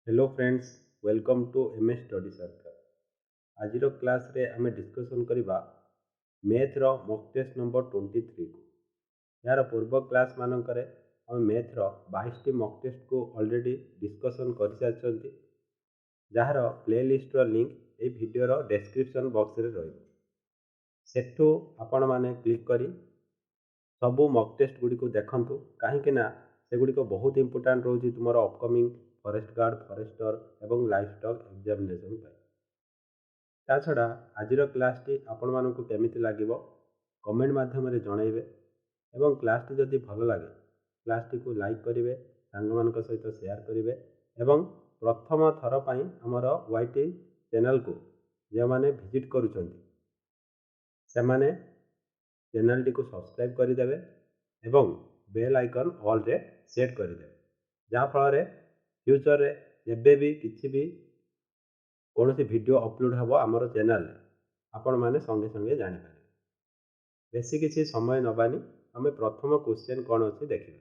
Hello friends, welcome to MS study circle. आज class रे आमे डिस्कशन करबा मैथ रो मॉक टेस्ट नंबर 23 को। यार पूर्व क्लास मानकरे हम मैथ रो 22 टी मॉक टेस्ट को ऑलरेडी डिस्कशन कर सारछंती, जहार प्ले लिस्ट रो लिंक ए वीडियो रो डिस्क्रिप्शन बॉक्स रे रहइबो। सेठू आपण माने क्लिक करी सबू मॉक टेस्ट गुडी को देखंतु, काहे कि ना से गुडी को बहुत इंपोर्टेंट रहउची तुमरो अपकमिंग फॉरेस्ट गार्ड, फॉरेस्टर एवं लाइफ स्टॉक एग्जामिनेशन पाई। ता छड़ा आजिर क्लास टी आपण मानकु केमिति लागिबो कमेंट माध्यम रे जणाइबे एवं क्लास टी जदि भलो लागे क्लास टी को लाइक करिवे, सांग मानक सहित शेयर करिवे एवं प्रथम थर पई हमर वाईटी चैनल को जे माने विजिट करूछंती से माने चैनल टी को सब्सक्राइब करदेवे एवं बेल आइकन ऑल रे सेट करदेवे, जहाँ फल फ्यूचर रे जेबे भी किसी भी कौन सी वीडियो अपलोड हम आमर चैनल आपण मैंने संगे संगे जानीपर। बेसी किसी समय नबानी आम प्रथम क्वेश्चन कौन अच्छी देखिए।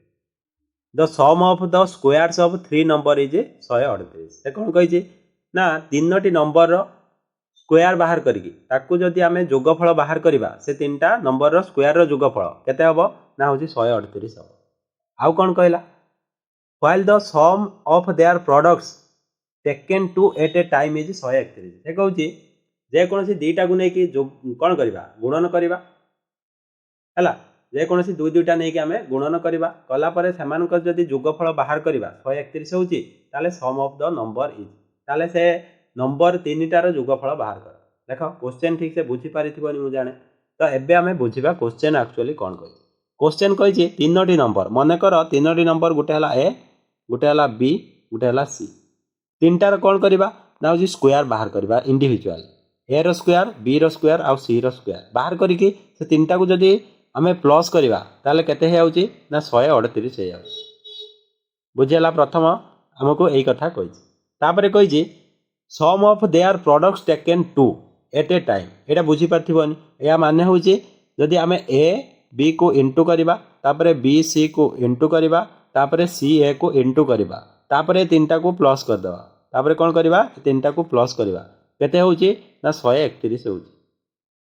The sum of the squares of 3 number is 138। से कौन कही ना 3टी नंबर स्क्वायर बाहर करिकी ताकू जदि आमे जोगफल बाहर करिबा से 3टा नंबर रो स्क्वायर रो जोगफल केते हबो ना होची 138 हबो। आउ कोन कहला while the sum of their products taken to at a time is 131। से कहूची जे कोनसी दुईटा को नेकी कोन करबा गुणन करबा हला, जे कोनसी दुईटा नेकी आमे गुणन करबा कला परे सेमानक जदि जोगफल बाहर करबा 131 होची ताले सम ऑफ द नंबर इज ताले से नंबर 3टार जोगफल बाहर कर। देख क्वेश्चन ठीक से बुझी पारिथिबनी मु जाने। तो एबे आमे बुझिबा क्वेश्चन एक्चुअली कोन कहि। क्वेश्चन कहि 3टी नंबर मन कर 3टी नंबर गुटे हला ए, गुटे हला बी, गुटे हला सी। 3टार कोन करबा ना होजी स्क्वायर बाहर करबा इंडिविजुअल ए रो स्क्वायर, बी रो स्क्वायर आ सी रो स्क्वायर बाहर करिकी से 3टा को जदि आमे प्लस करबा ताले केते हे आउची ना 138 हे आउची। बुझिला प्रथम हमको एई कथा कहि। तापरे कहि some of their products taken to at a time. एटा बुझी पारथिबनी या माने होची जदि आमे ए बी को इंटू करबा तापरे बी सी को इंटू करबा तापरे सी ए को इंटू करबा तापरे 3टा को प्लस कर दवा तापरे कोन करबा 3टा को प्लस करबा केते होची ना 131 होची।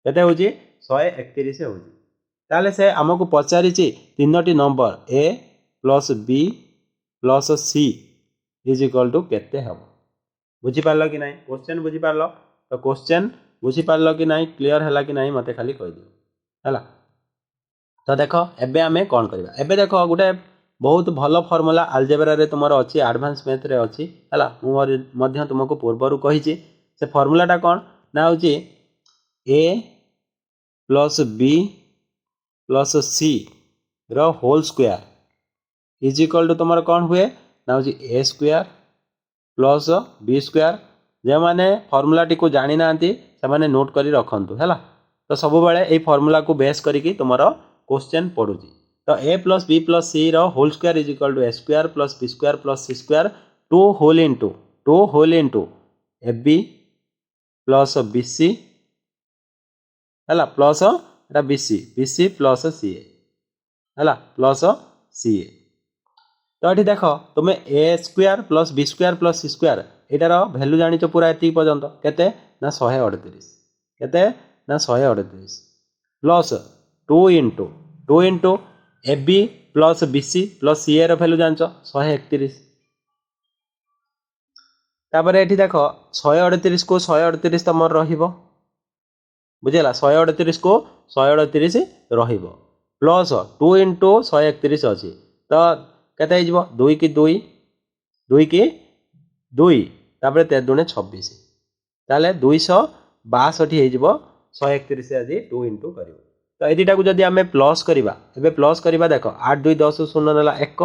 केते होची 131 होची। ताले से हमको पचारिची 3टी number A plus B plus C is equal to केते हबो। बुझी पारलो कि नहीं क्वेश्चन बुझी पारलो। तो क्वेश्चन बुझी पारलो कि नहीं क्लियर हैला कि नहीं मते खाली कहि दियो हैला। तो देखो एबे आमे कोन करबा। एबे देखो गुटे बहुत भलो फार्मूला अलजेब्रा रे तुमरो अछि, एडवांस मैथ रे अछि हैला। मु मध्य तुमको पूर्वरु कहिछि से फार्मूलाटा कोन ना होछि a plus b plus c रो whole square is equal to तुमरो कोन हुए ना होछि a square plus B square. जे माने फॉर्मूला टी को जानी नांती से माने नोट करी रखंतु हैला। तो सब बेले ए फॉर्मूला को बेस करिकी तुमरो क्वेश्चन पढुची। तो a plus b plus c रो whole square is equal to a square plus b square plus c square two whole into ab plus bc हैला प्लस एटा bc प्लस ca हैला plus ca। तो ये देख तुम A square plus B square plus C square यार value जानी पूरा एति पर्यंत केते ना 138 केते ना 138 plus 2 into a b plus b c plus c a value जान 131। तापर ये देख 138 को 138 तुम रहिबो बुझेला 138 को 138 रहिबो प्लस 2 इंटू 131 अच्छी तो केते हो 2 की 2 की 2 तापर 3 दूने 26 ताले 262 हो 131 आज 2 इंटू कर। तो ये को जब आम प्लस करवा एबे प्लस करवा देख 8 2 10 शून्य नाला 1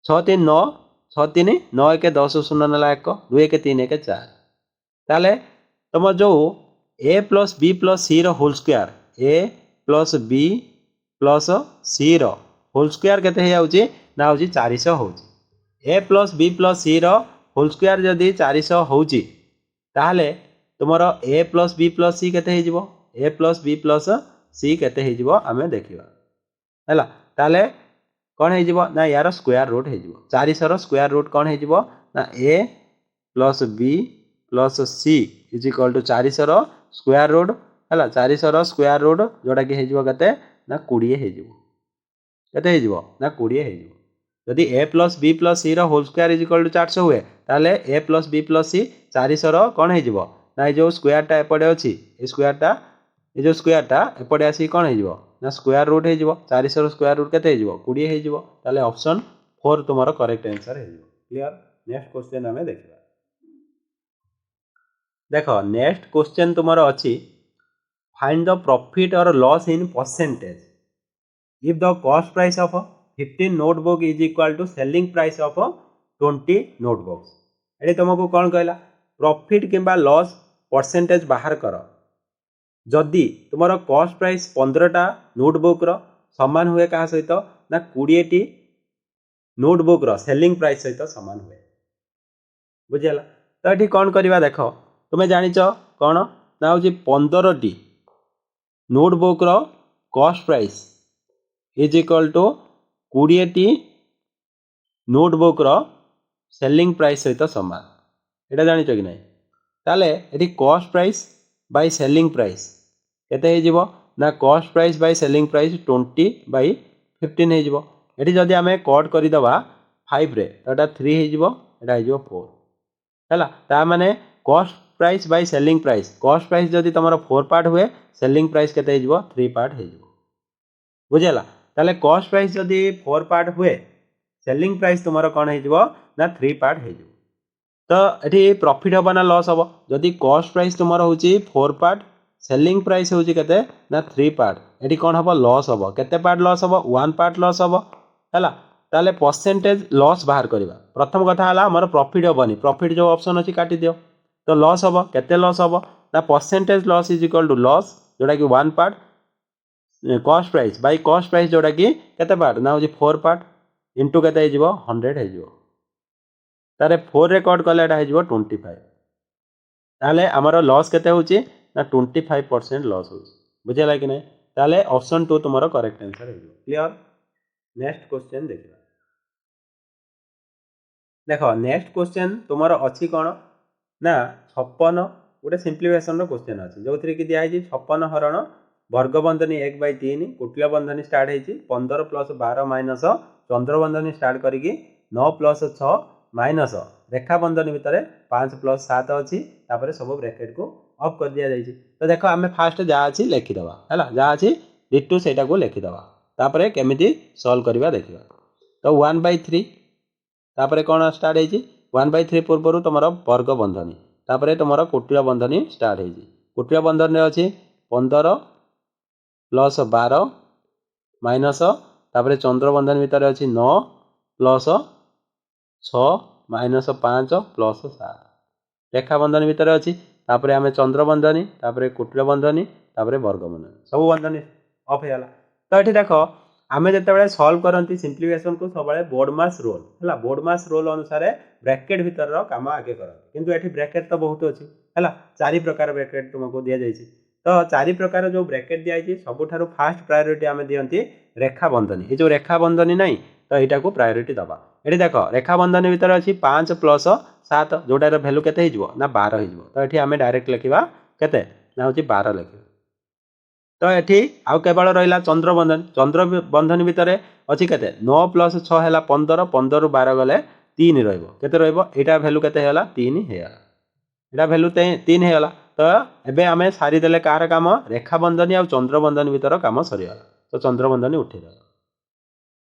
6 3 9 6 3 9 1 10 शून्य नाला 1 2 1 3 1 4 ताले तुम जो ए प्लस बी प्लस सी रो होल स्क्वायर ए प्लस बी प्लस सी रो होल स्क्वायर केते हो ना हो 400 हो। ए प्लस बी प्लस सी रो होल स्क्वायर जदि 400 होची ताहले तुमरो ए प्लस बी प्लस सी केते हो ए प्लस बी प्लस सी केते हो आमे देखिबा हैला। ताहले कोन हो ना यार स्क्वायर रूट हो 400 रो स्क्वायर रूट कोन हो ना A plus B plus C is equal to 400 square root है 400 स्क्वायर रूट जोटा कि होते ना 20 होते ना 20 जदि A plus B plus C रोल स्क्वायर इज इक्वल टू 400 हुए ताले A plus B plus C 400 कौन हो ना ये जो स्क्वायरटा एपटे अच्छी ये स्क्वायरटा एपटे आसिक कौन हो ना स्क्वायर रूट हो 400 स्क्वायर रूट के 20 ताले ऑप्शन 4 तुम करेक्ट आंसर हो क्लियर। नेक्स्ट क्वेश्चन आम देखा देख नेक्स्ट क्वेश्चन तुम अच्छी फाइंड द प्रॉफिट और loss in percentage if the cost price of 15 notebook is equal to selling price of 20 notebooks ये तुमको कौन कहला प्रॉफिट किंबा लॉस परसेंटेज बाहर कर जदि तुम कॉस्ट प्राइस 15टा नोटबुक सामान हुए क्या सहित ना 20टी नोटबुक सेलिंग प्राइस सहित सामान हुए बुझीगला। तो ये कौन करवा देख तुम्हें जानिच कौन ना हूँ 15टी notebook cost price is equal to 20टी नोटबुक सेलिंग प्राइस सहित सामान यहाँ जानिच कि नहीं ताले ये cost price by selling price केते हो ना cost price by selling price 20/15 हो ये जदि आम कट करदे 5 रे तो 3 हो 4 है ता माने cost price by selling price cost price जदि तुम 4 पार्ट हुए सेलिंग प्राइस केते 3 पार्ट हो बुझेगा ताले कॉस्ट प्राइस जदि 4 पार्ट हुए सेलिंग प्राइस तुम कौन हो ना 3 पार्ट हो तो ये प्रॉफिट हम ना लॉस हम जदि कॉस्ट प्राइस तुम हूँ 4 पार्ट सेलिंग प्राइस हूँ के ना 3 पार्ट ये कौन हम लॉस हम केते पार्ट लॉस हम 1 पार्ट लॉस हम है ताले परसेंटेज लॉस बाहर करवा प्रथम कथा है आमर प्रॉफिट हेनी प्रॉफिट जो ऑप्शन अच्छी काटी दियो तो लॉस हम केते लॉस हम ना percentage loss is equal to loss जोटा कि 1 part cost price by cost price जोटा कि केते पार्ट ना हूँ 4 पार्ट इंटू के 100 हो तारे 4 रे कट कले 25 ताले आमर लॉस केते होची ना 25% लॉस हो बुझेगा कि नहीं ताले ऑप्शन 2 तुम करेक्ट आंसर हो क्लियर। नेक्स्ट क्वेश्चन देखा देख नेक्स्ट क्वेश्चन तुम अच्छी कौन ना 56 गोटे सिंप्लीफिकेशन क्वेश्चन अच्छी जो थी कि दिखाई 56 हरण वर्गबंधनी 1/3 कुटिल बंधनी स्टार्ट होती 15 + 12 माइनस चंद्रबंधनी स्टार्ट करके 9 + 6 माइनस रेखा बंधनी भितर 5 + 7 अच्छी सब ब्रैकेट को ऑफ कर दिया जाइए। तो देख आम फास्ट जहाँ अच्छी लिखिदवा है जहाँ अच्छी डिटू से केमिति केमिति सॉल्व करवा देखा तो 1/3 तापर कौन स्टार्ट होती 1/3 पूर्व तुम वर्ग बंधनी तापर तुम कुटिल बंधनी स्टार्ट होती कुटिल बंधन अच्छी 15 + 12 माइनस तापर चंद्रबंधन भितर अच्छी 9 + 6 माइनस 5 + 7 रेखा बंधनी भितर अच्छी तापर आम चंद्रबंधनी तापर कुटिल बंधनी तापर वर्ग बंधनी सब बंधनी ऑफ होगा। तो ये देख आम जो सॉल्व करती सिंप्लीफिकेशन को सब बोर्डमास रोल है बोर्डमास रोल अनुसार ब्रैकेट भितर काम आगे करते किंतु ये ब्रैकेट तो बहुत अच्छी है 4 प्रकार ब्रैकेट तुमको दि जाइए तो 4 प्रकार जो ब्रैकेट दिखाई सबुठ फास्ट प्रायोरीटी आम दिखती रेखा बंधनी ये जो रेखा बंधनी ना तो यहाँ को प्रायोरीटी दबा ये देख रेखा बंधनी भितर अच्छी 5 + 7 जोटार भैल्यू केते ना 12 हो तो ये आम डायरेक्ट लिखा केते ना हूँ 12 लिखा तो ये आउ केवल रहा चंद्रबंधनी भितर अच्छी के 9 + 6 है 15 15 ରୁ 12 गले 3 रहा यहाँ भैल्यू के 3 होगा यहाँ भैल्यू 3 होगा तो एबे आम सारीदे कार कम रेखा बंधनी और चंद्रबंधनी भितर कम सरीगला तो चंद्रबंधनी उठेद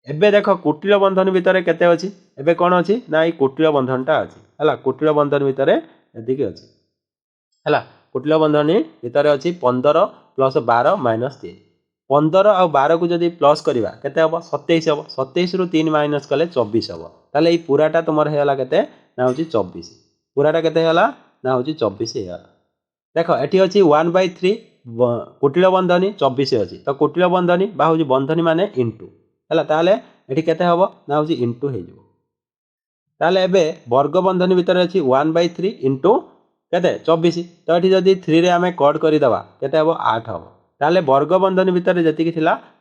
एबे देख कुटिल बंधन भितर केते अच्छी एबे कौन अच्छी ना ये कुटिल बंधनटा अच्छी है कुटिल बंधन भितर एदिक अच्छी है कुटिल बंधनी भितर अच्छी 15 + 12 माइनस 3 15 और 12 को जब प्लस करवा केते हम 27 हम 27 ରୁ 3 माइनस कले 24 हम ताले ये पूराटा तुम होगा केते ना हूँ 24 पूराटा केते होगा ना हूँ 24 होगा देख ये अच्छी 1/3 कुटिल बंधनी 24 अच्छी तो कुटिल बंधनी बा हूँ बंधनी माने इंटू है ताले ये केते हम ना हूँ इंटू हो ताले वर्ग बंधनी भितर अच्छी 1/3 इंटू केते 24 तो ये जब 3 रे आम कट करदे केते हम 8 हम ताले वर्ग बंधनी भितर जी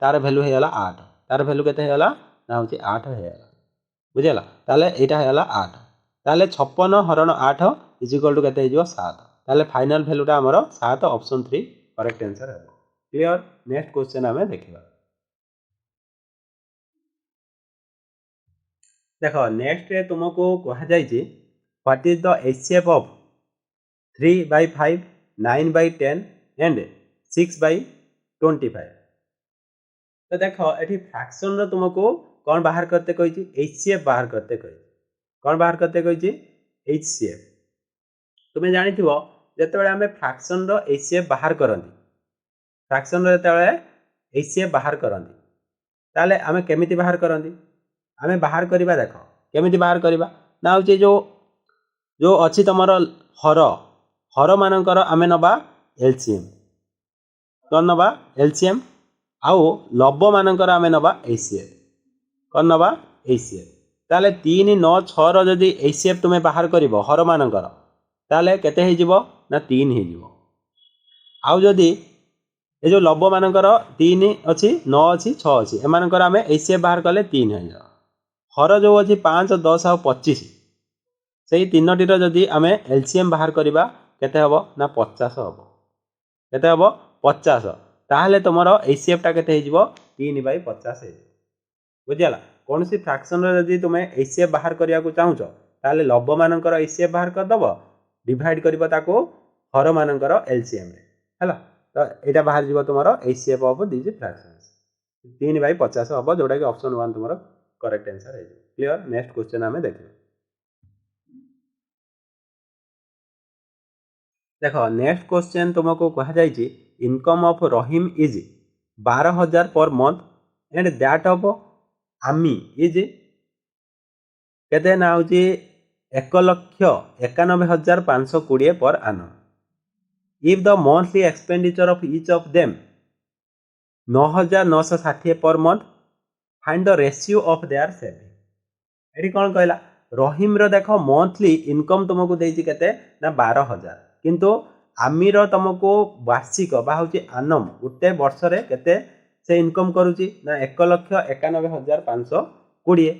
तार भैल्यू होगा 8 तार भैल्यू केते होगा ना हूँ 8 होगा बुझेगा ताले यहाँ होगा 8 ताले 56 हरण 8 इज इक्वल टू केते हो 7 ताले फाइनल वैल्यूटा हमर 7 ऑप्शन 3 करेक्ट आंसर है। क्लियर। नेक्स्ट क्वेश्चन हमें देखिबा। देखो नेक्स्ट रे तुमको कहा जाय जे what is the HCF of 3/5 9/10 and 6/25। तो देखो एठी फ्रैक्शन रो तुमको कौन बाहर करते कही एचसीएफ बाहर करते कही कौन बाहर करते कही एचसीएफ। तुम्हें जानिथिबो जेतेबेले आमे फ्रैक्शन रो एचसीएफ बाहर करंती फ्रैक्शन रो जेतेबेले एचसीएफ बाहर करंती ताले आमे केमिति बाहर करंती आमे बाहर करिबा। देखो केमिति बाहर करिबा ना होची जो जो अछि तमरो हर हर मानकर आमे नबा एलसीएम कौन नबा एलसीएम आउ लब मानकर आमे नबा एचसीएफ कौन नबा एचसीएफ। ताले 3 9 6 रो जदी एचसीएफ तुमे बाहर करिवो हर मानकर ताले केते हे जिवो ना 3 हे जिवो। आउ जदी ए जो लब मानकर 3 अछि 9 अछि 6 अछि ए मानकर आमे एचसीएफ बाहर कले 3 हे जा। हर जो अछि 5 10 और 25 सेही तीनोटी रो जदी आमे एलसीएम बाहर करिबा केते हबो ना 50 हबो केते हबो 50 ताहले तमरो एचसीएफ टा केते हे जिवो 3/50 हे बुझियाला। कौन सी फ्रैक्शन रे जदी तुमे एचसीएफ बाहर करिया को चाहुचो ताहले लब मानकर एचसीएफ बाहर कर दबो डिवाइड करबो ताको हर मानकर एलसीएम रे हैला। तो एटा बाहर जिवो तमरो एचसीएफ ऑफ दिस फ्रैक्शंस 3/50 हबो जोटा कि ऑप्शन 1 तमरो करेक्ट आंसर है। क्लियर। नेक्स्ट क्वेश्चन हमें देखिए। देखो नेक्स्ट क्वेश्चन तुमको कहा जायछि income of Rahim is 12,000 per month and that of Ami is केते ना होछि 1,91,520 per annum। If the monthly expenditure of each of them 9,960 per month find the ratio of their saving. एठी कोन कहला रहीम रो देखो मंथली इनकम तुमको देछि केते ना 12,000 किंतु आमीर तुमको वार्षिक बा होछि आनम गोटे वर्ष रे केते से इनकम करूची ना 1,91,520।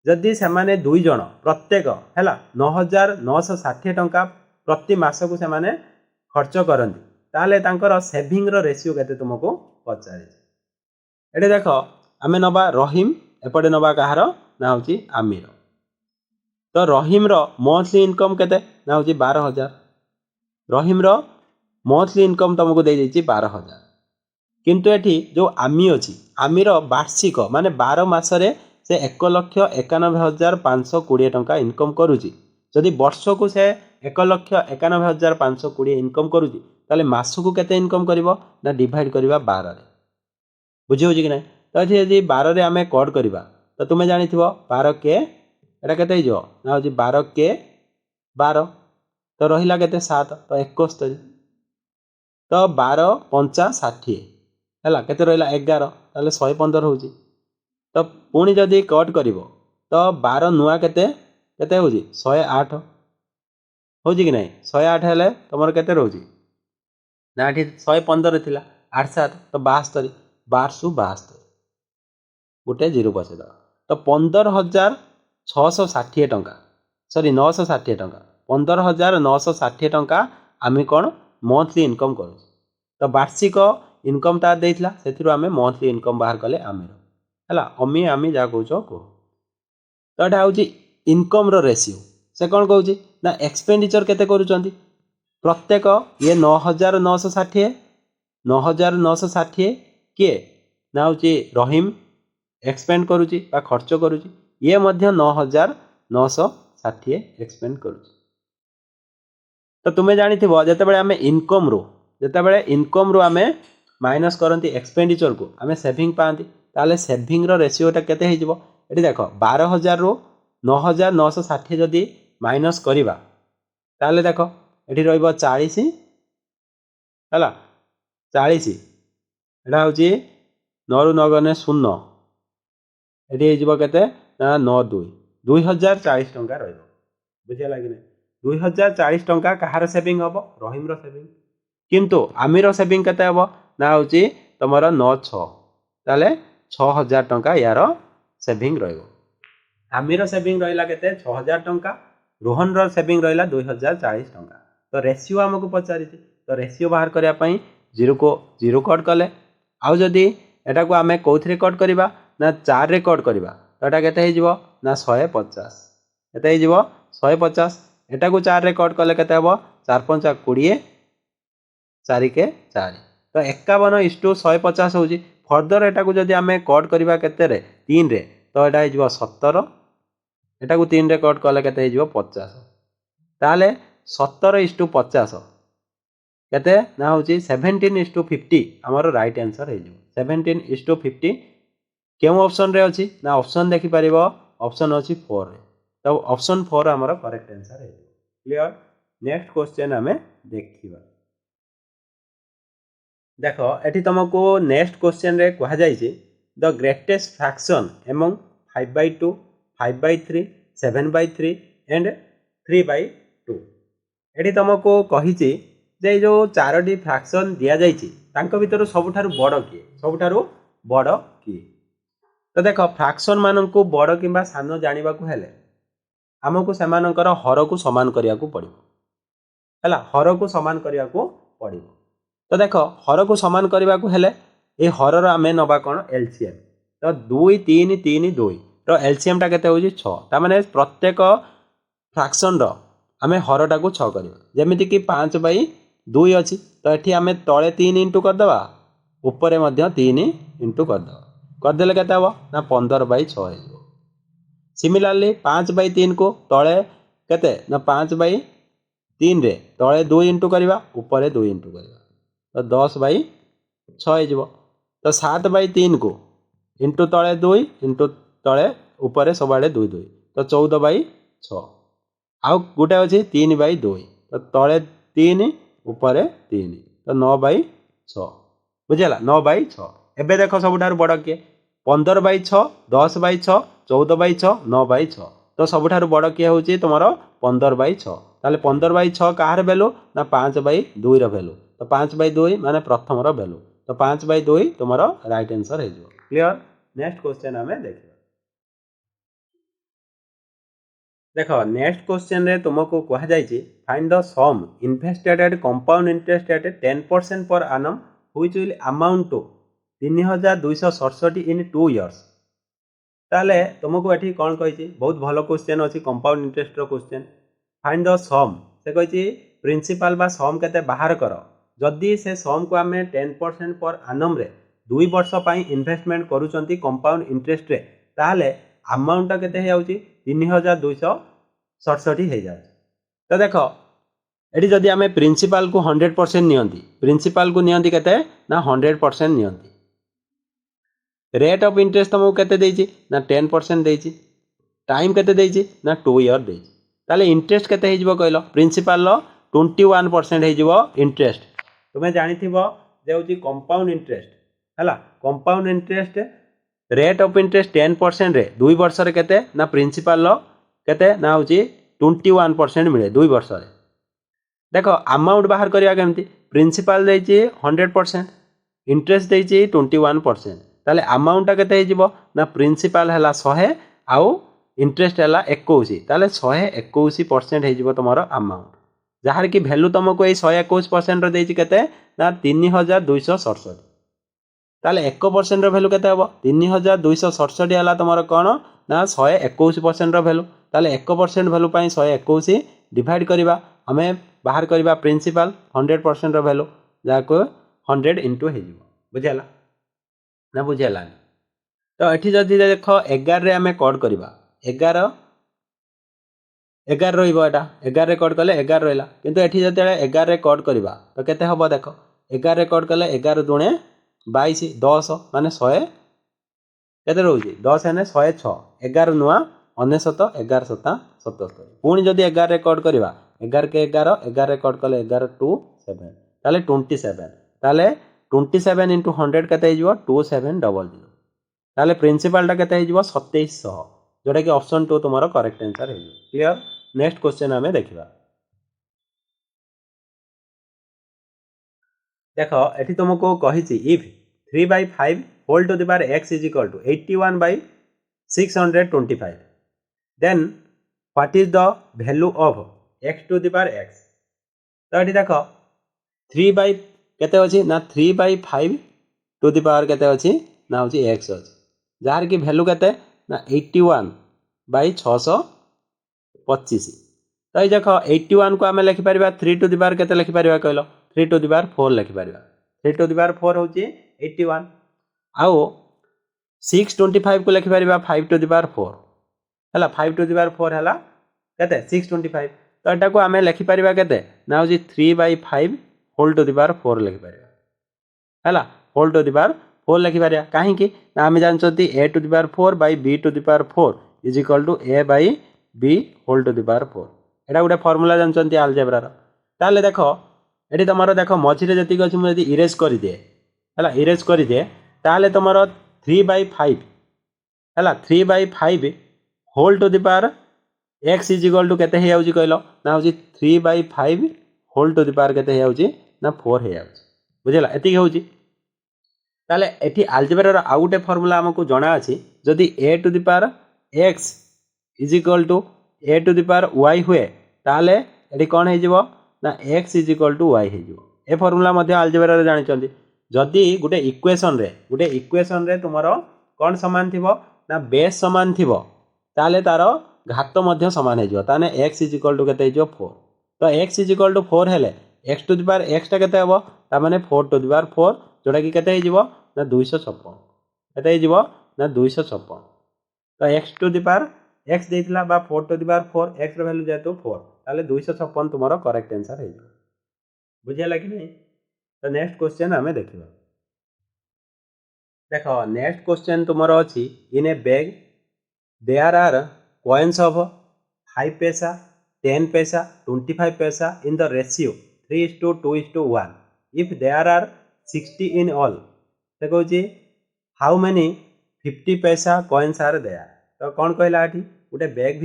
जदि से माने दुई जन प्रत्येक हैला 9,960 टंका प्रति मास को से माने खर्च करंती ताले तांकर सेविंग रो रेशियो केते तुमको पचारि। एटे देखो आमे नबा रहीम एपटे नबा कहार ना होची आमीर। तो रहीम रो मंथली इनकम केते ना होची 12,000। रहीम रो मंथली इनकम तुमको दे देछि 12,000 किंतु एठी जो आमी अछि आमीर वार्षिक माने 12 मासरे से 1,91,520 टंका इनकम करूची। जदि वर्ष को से 1,91,520 इनकम करूची ताले मास को केते इनकम करिवो ना डिवाइड करिवा 12 रे बुझी होची कि नै। तो एठी यदि 12 रे आमे कट करिवा तो तुमे जानिथिबो 12 के एटा केते हिजो ना होची 12 के 12 तो रहिला केते 7 तो 71 तो 12 5 60 हैला केते रहिला 11 ताले 115 होची। तो पुणी जदि कट करिवो तो 12 नुआ केते केते होची 108 होची कि नै 108 हेले तमर केते रहउची ना एठी 115 थिला 8 7 तो 72 1272 गोटे 0 बसे द तो 15,660 टंका सॉरी 960 टंका 15,960 टंका आमे कोन मंथली इनकम करू। तो वार्षिक इनकम ता देइथिला सेथिरु आमे मंथली इनकम बाहर कले आमे हैला अमी आमी जा कहउछो को। तो एटा होची इनकम रो रेशियो से कोन कहउची ना एक्सपेंडिचर केते करूचंती प्रत्येक ये 9,960 के ना होची रहीम एक्सपेंड करूची बा खर्च करूची ये मध्य 9,960 एक्सपेंड करूची। तो तुम्हें जानिथिबो जेतेबेले आमे इनकम रो आमे माइनस करंती एक्सपेंडिचर को आमे सेविंग पांती ताले सेविंग रो रेशियोटा केते हे जिवो एठी देखो 12,000 रो 9,960 जदि माइनस करिबा ताले देखो एठी रहइबो 40 हैला 40 एटा होची 9 रु 9 गने 0 एठी हे जिवो केते ना 9 2 2040 टंका रहइबो बुझिया लागि नै 2040 टंका कहार सेविंग हबो रहीम रो सेविंग किंतु आमीर सेविंग केते हबो ना होची तमरो 9 6 ताले 6,000 टंका यार सेविंग रहइबो आमीर सेविंग रहा के 6000 टंका रोहन सेविंग रहा 2040 टंका। तो रेसीओ आमको पचारि तो रेसीओ बाहर करने जीरो को जीरो कट कले आउ जदि एटा को आम कौन कट करवा ना 4 रे कट करवा तो यहाँ के ना 150 एत 150 एटा को 4 रे कट कले के 4 5 20 4 के 4 तो 51:150 हो फर्दर एटा को जदि आम कट करवा के 3 रे तो यहाँ 17 एटा को 3 रे कट कले के 50 ताले 17:50 केते ना हूँ 17:50 आमर राइट आंसर हो 17:50 क्यों ऑप्शन रे अच्छी ना ऑप्शन देखिपर ऑप्शन अच्छी 4 रे तो ऑप्शन 4 आमर करेक्ट आंसर हो क्लियर। नेक्स्ट क्वेश्चन आम देखा देख ये तुमको नेक्स्ट क्वेश्चन रे कहा जाइए the greatest fraction among 5/2 5/3 7/3 and 3/2 ये तुमको कही जे जो 4टी फ्रैक्शन दि जाइए भीतर सबुठारु बड़ किए सबुठारु बड़ किए तो देख फ्रैक्शन मान को बड़ कि सान जानवा हेले आमको से हर को सामान करने को पड़ो है हर को सामान करने को पड़ो तो देख हर को सामान करने को हेले ये हरर आम नवा कौन एलसीएम तो 2 3 3 2 तो एलसीएम टा केते होची 6 ता माने प्रत्येक फ्रैक्शन रो आम हरटा को 6 करवा जमीती कि 5/2 अच्छी तो ये आम तले 3 इंटू करदे उपरे 3 इंटू करदे के 15/6 सिमिलारली 5/3 को तले केते ना 5/3 रे तले 2 इंटू करवा उपरे 2 इंटू करवा तो 10/6 हो तो 7/3 को इंटू तले 2 इंटू तले उपरे सब आड़े 2 2 तो 14/6 आउ गोटे अच्छे 3/2 तो तले 3 उपरे 3 तो 9/6 बुझेगा 9/6 एबे देख सबुठार बड़ किए 15/6 10/6 14/6 9/6 तो सबुठार बड़ किए हूँ तुम 15/6 ताले 15/6 कहार भैल्यू ना 5/2 भैल्यू तो 5/2 माने प्रथम भैल्यू तो 5/2 तुम राइट आंसर हो क्लियर। नेक्स्ट क्वेश्चन आम देखा देख नेक्स्ट क्वेश्चन रे तुमको कहा जाइए find the sum invested at compound interest at 10% per annum which will amount to 3267 in 2 years ताले तुमको ये कौन कही बहुत भल क्वेश्चन अच्छी compound interest question find the sum से कही प्रिंसिपल बा सम केते बाहर कर जदि से सम को आम 10% पर annum रे 2 वर्ष इन्वेस्टमेंट करूँ कंपाउंड इंटरेस्ट रे ताले अमाउंट केते हो 3267 हो जाए तो देख ये जदि आम प्रिंसिपल को 100% नियंती प्रिंसिपल को नियंती केते ना 100% नियंती रेट ऑफ इंटरेस्ट तुमको केते देछि ना 10% देछि टाइम केते देछि ना 2 ईयर देछि ताले इंटरेस्ट केते हेजिबो कहलो प्रिंसिपल 21% हेजिबो इंटरेस्ट तुमे जानिथिबो जे होछि कंपाउंड इंटरेस्ट हला compound interest rate of interest 10% रे 2 वर्ष रे केते ना प्रिंसिपल केते ना होछि 21% मिले 2 वर्ष रे देख अमाउंट बाहर करिया केमती प्रिंसिपल देछि 100% इंटरेस्ट देछि 21% ताले अमाउंट केते हेजिबो ना प्रिंसिपल हला 100 आउ इंटरेस्ट हला 21 ताले 121% हेजिबो तमरो अमाउंट जहार की वैल्यू तुमको ये 121% रो देछि केते ना 3267 ताले 1% रो वैल्यू केते हबो 3267 हला तमरो कोन ना 121% रो वैल्यू ताले 1% वैल्यू पई 121 डिवाइड करिबा हमें बाहर करिबा प्रिंसिपल 100% रो वैल्यू जाको 100 इंटू हेजिबो बुझाला ना बुझेला तो ये जदि देख 11 रे आम कट करवा 11 11 रहा 11 रे कट कले 11 रहा किंतु ये जब 11 रे कट करवा तो केते हम देख 11 रे कट कले 11 दूणे 22 10 माने 100 केते रोचे 10 हेने 106 11 नुआ 99 11 7 77 पुणी जदि 11 रे कट करवा 11 के 11 11 रे कट कले 11 2 7 ताले 27 ताले 27 इंटू 100 केते हो 2700 ताले प्रिंसिपल टा केते हो 2700 जोटा कि ऑप्शन 2 तुम्हारा करेक्ट आंसर है क्लियर। नेक्स्ट क्वेश्चन आमे देखिबा देख एठी तुमको कहिछि if 3/5 whole to the power x is equal to 81/625 then what is the value of x to the power x। तो ये देख 3 केते अछि ना 3/5 टू द पावर केते अछि ना होछि x अछि, जार की वैल्यू केते ना 81/625। तो ये देख 81 को आम लिखिपर 3 टू द पावर केते लिखिपर कहल 3 टू द पावर 4 लिखिपर। 3 टू द पावर 4 होछि 81 आउ 625 को लिखिपर 5 टू द पावर 4 हला 5 टू द पावर 4 हला केते 625। तो एटा को आम लिखिपर केते ना होछि 3/5 होल टू द पावर 4 लिखिपर हला होल टू द पावर 4 लिखिपर। काहे कि ना आम जानछथि a to the power 4 by b to the power 4 is equal to a by b whole to the power 4। एटा गोटे फार्मूला जानछथि अलजेब्रा रो। ताले देखो एठी तमरो देखो मझिरे जति अछि मु यदि इरेज करि दे हला इरेज करि दे ताले तमरो 3/5 हला 3/5 whole to the power x is equal to केते हे आउची कहलो ना होची 3/5 होल टू द पावर केते हे आउची ना 4 हे आउची बुझिला एति होउची। ताले एठी अलजेब्रा रो आ गुटे फार्मूला हमकु जणा अछि जदि a to the power x is equal to a to the power y हुए ताले एठी कोन हे जिवो ना x is equal to y हे जिवो। ए फार्मूला मध्ये अलजेब्रा रे जानि चंदी जदि गुटे इक्वेशन रे तुमरो कोन समान थिबो ना बेस समान थिबो ताले तारो घात मध्य समान हे जिवो ताने x इज इक्वल टू केते हे जिवो 4। तो x इज इक्वल टू 4 हेले x to the power x टा केते हबो ता माने 4 टू द पावर 4 जोटा कि केते हे जिवो ना 256 केते हे जिवो ना 256। तो x to the power x देइतला बा 4 टू द पावर 4 x रो वैल्यू जेतु 4 ताले 256 तुमरो करेक्ट आंसर हे जिवो बुझियला कि नहीं। तो नेक्स्ट क्वेश्चन हमें देखिबा। देखो नेक्स्ट क्वेश्चन तुमरो अछि in a bag there are coins of 5 पैसा 10 पैसा 25 पैसा in the ratio 3:2:1 if there are 60 in all। देखो जी how many 50 पैसा coins are there। तो कौन कहला आठी गोटे बैग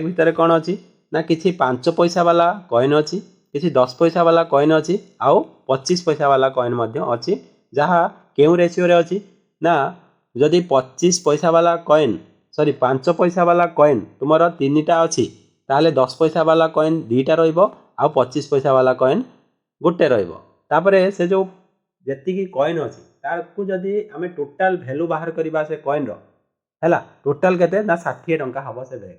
भितरे कौन अच्छी ना किसी 5 पैसा वाला कॉइन अच्छी किसी 10 पैसा वाला कॉइन अच्छी आउ 25 पैसा वाला कॉइन अच्छी जहाँ केउ रेशियो रे अच्छी ना जदि 25 पैसा वाला कॉइन सॉरी 5 पैसा वाला कॉइन तुमर 3टा अच्छी ताले 10 पैसा वाला कॉइन 2टा रहिबो आउ 25 पैसा वाला कॉइन गोटे रहिबो। तापरे से जो जेतिकी कॉइन अच्छी तारकु जदि आमे टोटल वैल्यू बाहर करबा से कॉइन रो हैला टोटल केते ना 60 टंका हबो से बैग रे।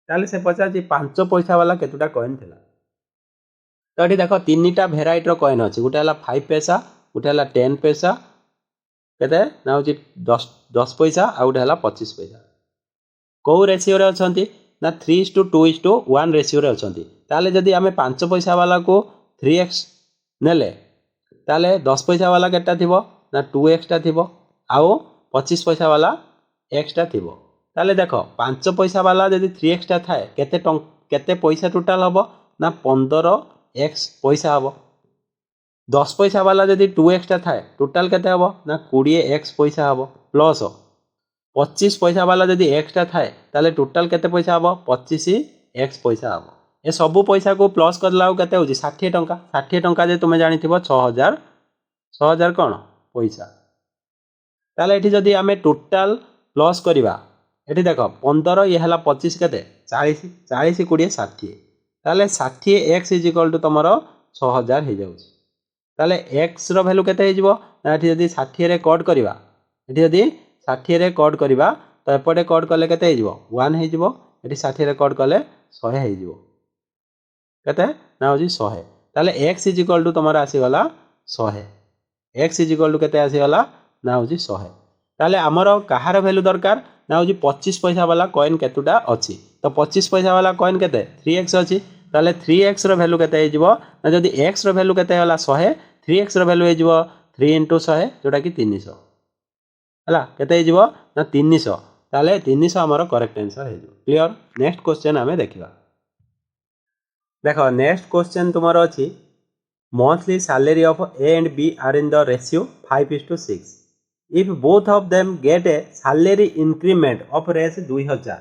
ताले से पचा जी 5 पैसा वाला केतुटा कॉइन थिला। तो एठी देखो 3टा वेराइटी रो कॉइन अछि गोटे हला 5 पैसा गोटे हला 10 पैसा केते ना होची 10 पैसा आ गोटे हला 25 पैसा। को रेशियो रे अछंती ना 3:2:1 रेशियो रे अछंती। ताले जदि आमे 5 पैसा वाला को 3x नेले ताले 10 पैसा वाला केटा थिबो ना 2x टा थिबो आउ 25 पैसा वाला x टा थिबो। ताले देखो 5 पैसा वाला जदि 3x टा थाए केते पैसा टोटल हबो ना 15x पैसा हबो। 10 पैसा वाला जदि 2x टा थाए टोटल केते हबो ना 20x पैसा हबो प्लस 25 पैसा वाला जदि x टा थाए ताले टोटल केते पैसा हबो 25x पैसा हबो। ए सब पैसा को प्लस करला केते होची 60 टंका। 60 टंका जे तुमे जानिथिबो 6000 कोन पैसा। ताले एठी जदि आमे टोटल प्लस करिबा एठी देखो 15 ये हला 25 केते 40 40 20 60 ताले 60x इज इक्वल टू तमरो 6000 हे जाउची। ताले x रो वैल्यू केते हे जिवो ना एठी जदि 60 रे कट करिबा एठी जदि 60 रे कट करिबा तो एपटे कट कले केते हे जिवो 1 हे जिवो एठी 60 रे कट कले 100 हे जिवो केते ना होजी 100। ताले x इज इक्वल टू तमरा आसी गला 100 x इज इक्वल टू केते आसी गला ना होजी 100। ताले हमरो कहार वैल्यू दरकार ना होजी 25 पैसा वाला कॉइन केतुटा अछि तो 25 पैसा वाला कॉइन केते 3x अछि ताले 3x रो वैल्यू केते हे जिवो ना जदि x रो वैल्यू केते होला 100 3x रो वैल्यू हे जिवो 3 * 100 जोटा कि 300 हला केते हे जिवो ना 300 ताले 300 हमरो करेक्ट आंसर हे जिवो। क्लियर। नेक्स्ट क्वेश्चन हमें देखिबा। देखो नेक्स्ट क्वेश्चन तुम्हारो अछि monthly salary of A and B are in the ratio 5:6 if both of them get a salary increment of raise 2000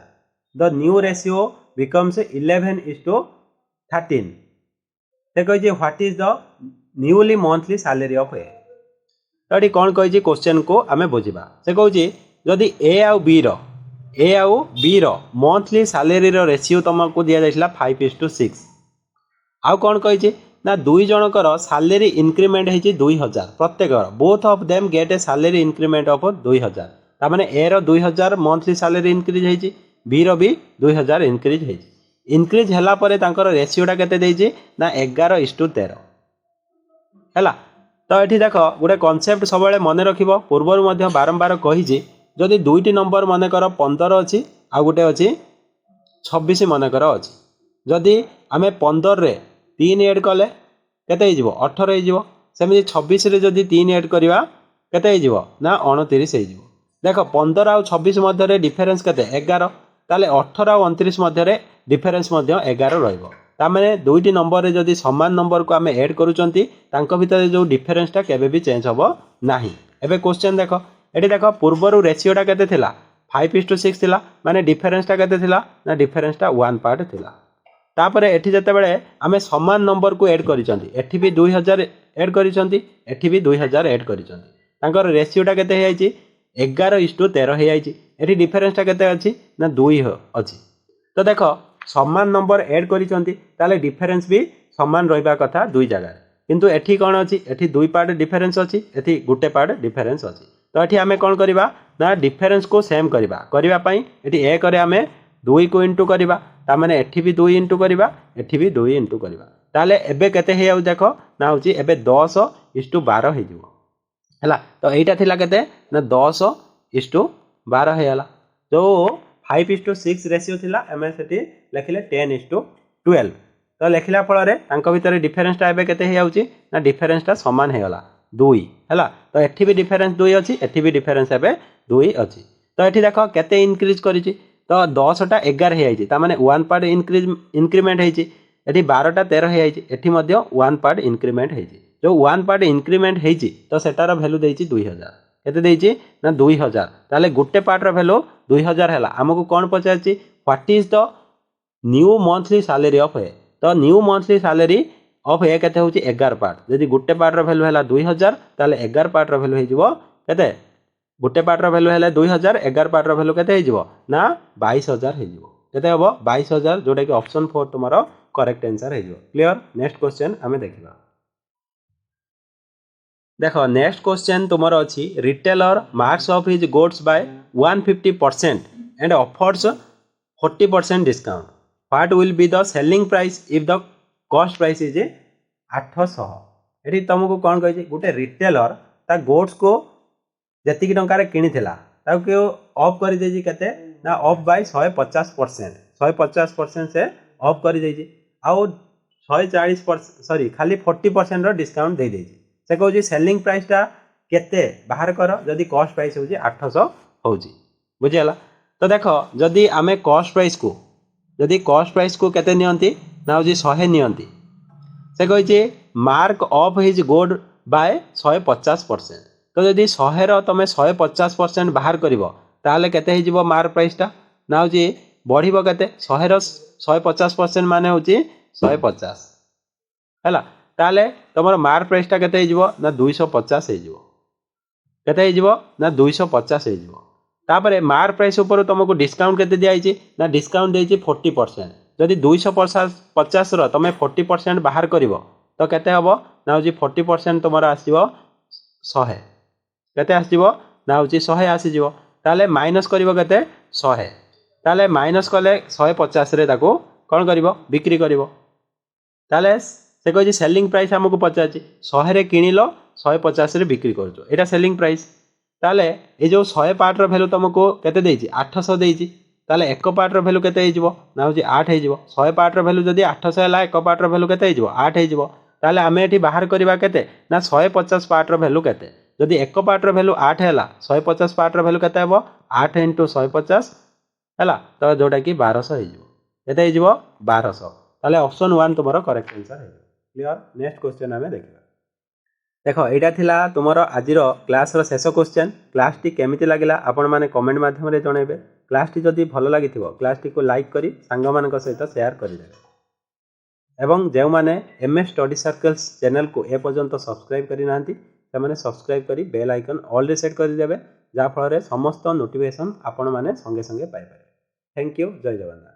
the new ratio becomes 11:13। देखो जे what is the newly monthly salary of A. तो ये कौन कही question को आमे बुझा से कहूँ जदि ए आउ बी रो ए आउ बी रो मंथली सैलरी रो रेशियो तुमको दि जाइला 5:6 आउ कौन कही ना दुई जनकर सैलरी इंक्रीमेंट होती 2000 प्रत्येक both of them get a salary increment of 2000 तामाने ए रो 2000 मंथली सैलरी इंक्रीज होती बी रो भी 2000 इंक्रीज होती इंक्रीज होला परे तांकर रेशियोटा केते देइछि ना 11:13 हैला। तो ये देख गोटे कनसेप्ट सब मन रखिब पूर्वर बारंबार कही जदि दुईटी नंबर मनकर 15 अच्छी आ गोटे अच्छी 26 मनकर अच्छी जदि आम 15 रे 3 एड कले केते 18 हो सेमती 26 रे जदि 3 एड करवा केते ना 29 हो। देख 15 आउ 26 मध्य डिफरेन्स केते 11 ताले 18 आउ 29 मध्य डिफरेन्स 11 रहिबो तामें दुईटी नंबर जदि समान नंबर को आम एड करूचंती तांको भितर जो डिफरेन्सटा केबे भी चेंज हबो नाही। एबे क्वेश्चन देख एटी देख पूर्वर रेशियोटा केते थिला 5:6 थिला माने डिफरेन्सटा केते थिला ना डिफरेन्सटा 1 पार्ट थिला। तापरे एठी जते बेले आमे समान नंबर को एड करिसंती एठी भी 2000 एड करिसंती एठी भी 2000 एड करिसंती तांकर रेशियोटा केते हे आइची 11:13 हे आइची एठी डिफरेन्सटा केते अछि ना 2 अछि। तो देख समान नंबर एड करिसंती ताले डिफरेन्स भी समान रहिबा कथा दुई जगह किंतु एठी कोन अछि एठी दुई पार्ट डिफरेन्स अछि एठी गुटे पार्ट डिफरेन्स अछि। तो एठी आमे कोन करिबा ना डिफरेन्स को सेम करिबा पई एठी 1 रे आमे 2 को इंटू करिबा ता माने एठी भी 2 इंटू करिबा एठी भी 2 इंटू करिबा ताले एबे केते हे आउ देख ना होची एबे 10:12 हे जिवो हैला। तो एटा थिला केते ना 10:12 हे हला तो 5:6 रेशियो थिला एमे सेठी लिखिले 10:12 तो लिखिला फल रे तांको भितर डिफरेन्सटा एबे केते हे आउची ना डिफरेन्सटा समान हे गला 2 हैला। तो एठी भी डिफरेन्स 2 अछि एठी भी डिफरेन्स एबे 2 अछि। तो एठी देखो केते इंक्रीज करिछि तो 10टा 11 हे आइछि ता माने 1 पार्ट इंक्रीमेंट हेछि एठी 12टा 13 हे आइछि एठी मध्य 1 पार्ट इंक्रीमेंट हेछि जो 1 पार्ट इंक्रीमेंट हेछि तो सेटार वैल्यू देछि 2000 केते देछि ना 2000 ताले गुटे पार्ट रो वैल्यू 2000 हैला। हमकु कोन पचाछि what is the new monthly salary of A तो new monthly salary of A केते होछि 11 पार्ट जदि गुटे पार्ट रो वैल्यू हैला 2000 ताले 11 पार्ट रो वैल्यू हे जिवो केते गुटे पार्ट रो वैल्यू हैला 2000 11 पार्ट रो वैल्यू केते हे जिवो ना 22000 हे जिवो केते हबो 22000 जोटा कि ऑप्शन 4 तुम्हारो करेक्ट आंसर हे जिवो। क्लियर। नेक्स्ट क्वेश्चन हमें देखिबा देखो नेक्स्ट क्वेश्चन तुम्हारा अच्छी retailer marks of his goods by 150% and offers 40% discount what will be the selling price if the cost price is 800 एठी तुमको कौन कही गोटे रिटेलर ता गुड्स को जति टंकार किनिथिला ताको ऑफ कर देजी केते ना ऑफ बाय 150% से ऑफ कर देजी आउ 140% सॉरी खाली 40% रो डिस्काउंट दे देजी से कहूँ सेलिंग प्राइसटा केते बाहर कर जदि कॉस्ट प्राइस होची 800 होची बुझिगला। तो देख जदि आमे कॉस्ट प्राइस को केते नियंती ना होची 100 नियंती से कही mark of his good by 150% तो जदि 100 रो तमे 150% बाहर करिवो ताले केते हे जिवो मार्क प्राइसटा ना होची बढ़िबो केते 100 रो 150% माने होची 150 हैला ताले तुम मार्क प्राइसटा केते हे जिवो ना 250 हे जिवो केते हे जिवो ना 250 हे जिवो तापरे मार्क प्राइस ऊपर तुमको डिस्काउंट केते दिया आइछि ना डिस्काउंट देछि 40% जदि 250 रो तमे 40% बाहर करिवो तो केते हबो ना होछि 40% तुमरा आसीबो 100 केते आसीबो ना होछि 100 आसीजिवो ताले माइनस करिवो केते 100 ताले माइनस कले 150 रे ताको कोन करिवो बिक्री करिवो ताले से कही सेलिंग प्राइस आमको पचार 100 रे किणिल 150 रे बिक्री कर एटा सेलिंग प्राइस ताले ये जो 100 पार्ट रो वैल्यू तुमको केते देछि 800 देछि ताले एक पार्ट रो वैल्यू केते हेजिवो ना होछि 8 हेजिवो 100 पार्ट रो वैल्यू जदि 800 हैला एक पार्ट रो वैल्यू केते हेजिवो 8 हेजिवो ताले आमे एठी बाहर करबा केते ना 150 पार्ट रो वैल्यू केते जदि एक पार्ट रो वैल्यू 8 हैला 150 पार्ट रो वैल्यू केते हेबो 8 * 150 हैला तो जोटा कि 1200 हेजिवो केते हेजिवो 1200 ताले ऑप्शन 1 तुम्हारो करेक्ट आंसर है। क्लियर। नेक्स्ट क्वेश्चन हमें देखा देखो यहाँ थिला तुमर आज क्लास शेष क्वेश्चन क्लास टी केमिति लागिला आपण माने कमेंट माध्यम रे जणेबे क्लास टी जदि भल लागिथिबो क्लास टी को लाइक करी सांग मानक सहित शेयर करिदेबे एवं जे माने एमएस स्टडी सर्कल्स चैनल को ए पर्यंत सब्सक्राइब करि नांती ସେମାନେ ସବସ୍କ୍ରାଇବ୍ କରି ବେଲ୍ ଆଇକନ୍ ଅଲ୍ରେ ସେଟ୍ କରିଦେବେ, ଯାହାଫଳରେ ସମସ୍ତ ନୋଟିଫିକେସନ୍ ଆପଣମାନେ ସଙ୍ଗେ ସଙ୍ଗେ ପାଇପାରିବେ। Thank you. ଜୟ ଜଗନ୍ନାଥ।